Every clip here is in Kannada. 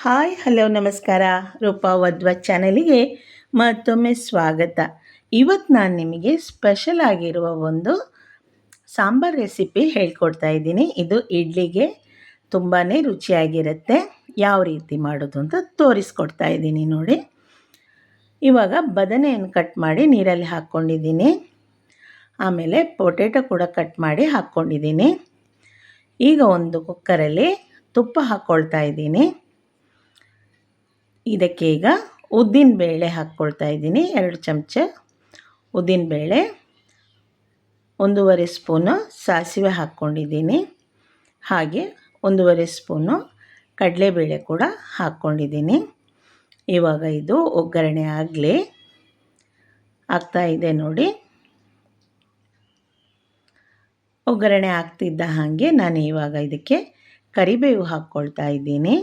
ಹಾಯ್ ಹಲೋ ನಮಸ್ಕಾರ. ರೂಪಾ ವದ್ವತ್ ಚಾನಲಿಗೆ ಮತ್ತೊಮ್ಮೆ ಸ್ವಾಗತ. ಇವತ್ತು ನಾನು ನಿಮಗೆ ಸ್ಪೆಷಲ್ ಆಗಿರುವ ಒಂದು ಸಾಂಬಾರ್ ರೆಸಿಪಿ ಹೇಳ್ಕೊಡ್ತಾ ಇದ್ದೀನಿ. ಇದು ಇಡ್ಲಿಗೆ ತುಂಬಾ ರುಚಿಯಾಗಿರುತ್ತೆ. ಯಾವ ರೀತಿ ಮಾಡೋದು ಅಂತ ತೋರಿಸ್ಕೊಡ್ತಾ ಇದ್ದೀನಿ ನೋಡಿ. ಇವಾಗ ಬದನೆಯನ್ನು ಕಟ್ ಮಾಡಿ ನೀರಲ್ಲಿ ಹಾಕ್ಕೊಂಡಿದ್ದೀನಿ. ಆಮೇಲೆ ಪೊಟೆಟೊ ಕೂಡ ಕಟ್ ಮಾಡಿ ಹಾಕ್ಕೊಂಡಿದ್ದೀನಿ. ಈಗ ಒಂದು ಕುಕ್ಕರಲ್ಲಿ ತುಪ್ಪ ಹಾಕ್ಕೊಳ್ತಾ ಇದ್ದೀನಿ. ಇದಕ್ಕೆ ಈಗ ಉದ್ದಿನಬೇಳೆ ಹಾಕ್ಕೊಳ್ತಾ ಇದ್ದೀನಿ. 2 ಚಮಚ ಉದ್ದಿನಬೇಳೆ, 1.5 ಸ್ಪೂನು ಸಾಸಿವೆ ಹಾಕ್ಕೊಂಡಿದ್ದೀನಿ. ಹಾಗೆ 1.5 ಸ್ಪೂನು ಕಡಲೆಬೇಳೆ ಕೂಡ ಹಾಕ್ಕೊಂಡಿದ್ದೀನಿ. ಇವಾಗ ಇದು ಒಗ್ಗರಣೆ ಆಗ್ತಾ ಇದೆ ನೋಡಿ. ಒಗ್ಗರಣೆ ಆಗ್ತಿದ್ದ ಹಾಗೆ ನಾನು ಇವಾಗ ಇದಕ್ಕೆ ಕರಿಬೇವು ಹಾಕ್ಕೊಳ್ತಾ ಇದ್ದೀನಿ.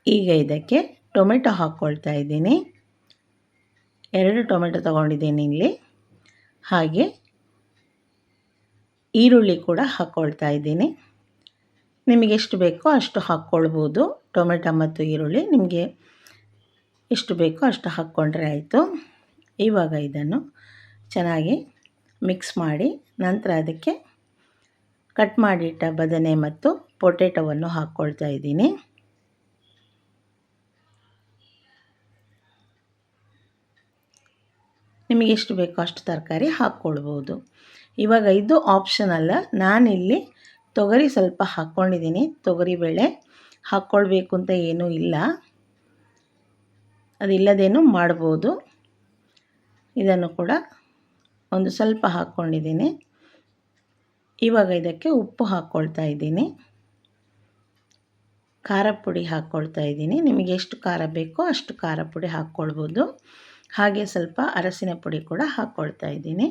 ಈಗ ಇದಕ್ಕೆ ಟೊಮೆಟೊ ಹಾಕ್ಕೊಳ್ತಾ ಇದ್ದೀನಿ. 2 ಟೊಮೆಟೊ ತೊಗೊಂಡಿದ್ದೀನಿ ಇಲ್ಲಿ. ಹಾಗೆ ಈರುಳ್ಳಿ ಕೂಡ ಹಾಕ್ಕೊಳ್ತಾ ಇದ್ದೀನಿ. ನಿಮಗೆ ಎಷ್ಟು ಬೇಕೋ ಅಷ್ಟು ಹಾಕ್ಕೊಳ್ಬೋದು. ಟೊಮೆಟೊ ಮತ್ತು ಈರುಳ್ಳಿ ನಿಮಗೆ ಎಷ್ಟು ಬೇಕೋ ಅಷ್ಟು ಹಾಕ್ಕೊಂಡ್ರೆ ಆಯಿತು. ಇವಾಗ ಇದನ್ನು ಚೆನ್ನಾಗಿ ಮಿಕ್ಸ್ ಮಾಡಿ ನಂತರ ಅದಕ್ಕೆ ಕಟ್ ಮಾಡಿಟ್ಟ ಬದನೆ ಮತ್ತು ಪೊಟೆಟೊವನ್ನು ಹಾಕ್ಕೊಳ್ತಾ ಇದ್ದೀನಿ. ನಿಮಗೆ ಎಷ್ಟು ಬೇಕೋ ಅಷ್ಟು ತರಕಾರಿ ಹಾಕ್ಕೊಳ್ಬೋದು. ಇವಾಗ ಇದು ಆಪ್ಷನಲ್ಲ. ನಾನಿಲ್ಲಿ ತೊಗರಿ ಸ್ವಲ್ಪ ಹಾಕ್ಕೊಂಡಿದ್ದೀನಿ. ತೊಗರಿಬೇಳೆ ಹಾಕ್ಕೊಳ್ಬೇಕು ಅಂತ ಏನೂ ಇಲ್ಲ, ಅದಿಲ್ಲದೇನೂ ಮಾಡ್ಬೋದು. ಇದನ್ನು ಕೂಡ ಒಂದು ಸ್ವಲ್ಪ ಹಾಕ್ಕೊಂಡಿದ್ದೀನಿ. ಇವಾಗ ಇದಕ್ಕೆ ಉಪ್ಪು ಹಾಕ್ಕೊಳ್ತಾ ಇದ್ದೀನಿ. ಖಾರ ಪುಡಿ ಹಾಕ್ಕೊಳ್ತಾ ಇದ್ದೀನಿ. ನಿಮಗೆ ಎಷ್ಟು ಖಾರ ಬೇಕೋ ಅಷ್ಟು ಖಾರ ಪುಡಿ ಹಾಕ್ಕೊಳ್ಬೋದು. ಹಾಗೆ ಸ್ವಲ್ಪ ಅರಸಿನ ಪುಡಿ ಕೂಡ ಹಾಕ್ಕೊಳ್ತಾ ಇದ್ದೀನಿ.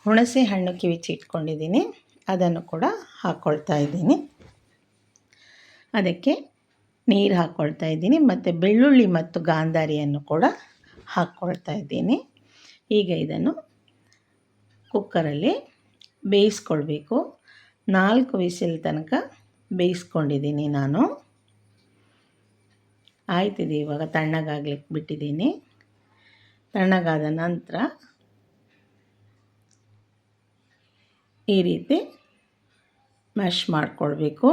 ಹುಣಸೆ ಹಣ್ಣು ಕಿವುಚಿ ಇಟ್ಕೊಂಡಿದ್ದೀನಿ, ಅದನ್ನು ಕೂಡ ಹಾಕ್ಕೊಳ್ತಾ ಇದ್ದೀನಿ. ಅದಕ್ಕೆ ನೀರು ಹಾಕ್ಕೊಳ್ತಾ ಇದ್ದೀನಿ ಮತ್ತು ಬೆಳ್ಳುಳ್ಳಿ ಮತ್ತು ಗಾಂಧಾರಿಯನ್ನು ಕೂಡ ಹಾಕ್ಕೊಳ್ತಾ ಇದ್ದೀನಿ. ಈಗ ಇದನ್ನು ಕುಕ್ಕರಲ್ಲಿ ಬೇಯಿಸ್ಕೊಳ್ಬೇಕು. 4 ವಿಸಿಲ್ ತನಕ ಬೇಯಿಸ್ಕೊಂಡಿದ್ದೀನಿ ನಾನು. ಆಯ್ತಿದೆ. ಇವಾಗ ತಣ್ಣಗಾಗ್ಲಿಕ್ಕೆ ಬಿಟ್ಟಿದ್ದೀನಿ. ತಣ್ಣಗಾದ ನಂತರ ಈ ರೀತಿ ಮ್ಯಾಶ್ ಮಾಡಿಕೊಳ್ಬೇಕು.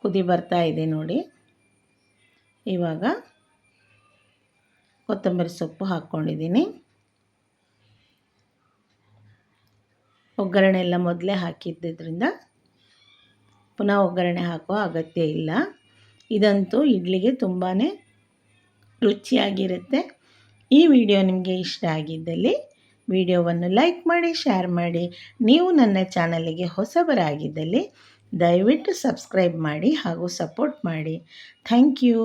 ಕುದಿ ಬರ್ತಾ ಇದೆ ನೋಡಿ. ಇವಾಗ ಕೊತ್ತಂಬರಿ ಸೊಪ್ಪು ಹಾಕ್ಕೊಂಡಿದ್ದೀನಿ. ಒಗ್ಗರಣೆ ಎಲ್ಲ ಮೊದಲೇ ಹಾಕಿದ್ದರಿಂದ ಪುನಃ ಒಗ್ಗರಣೆ ಹಾಕುವ ಅಗತ್ಯ ಇಲ್ಲ. ಇದಂತೂ ಇಡ್ಲಿಗೆ ತುಂಬಾ ರುಚಿಯಾಗಿರುತ್ತೆ. ಈ ವಿಡಿಯೋ ನಿಮಗೆ ಇಷ್ಟ ಆಗಿದ್ದಲ್ಲಿ ವಿಡಿಯೋವನ್ನು ಲೈಕ್ ಮಾಡಿ, ಶೇರ್ ಮಾಡಿ. ನೀವು ನನ್ನ ಚಾನಲಿಗೆ ಹೊಸಬರಾಗಿದ್ದಲ್ಲಿ ದಯವಿಟ್ಟು ಸಬ್ಸ್ಕ್ರೈಬ್ ಮಾಡಿ ಹಾಗೂ ಸಪೋರ್ಟ್ ಮಾಡಿ. Thank you.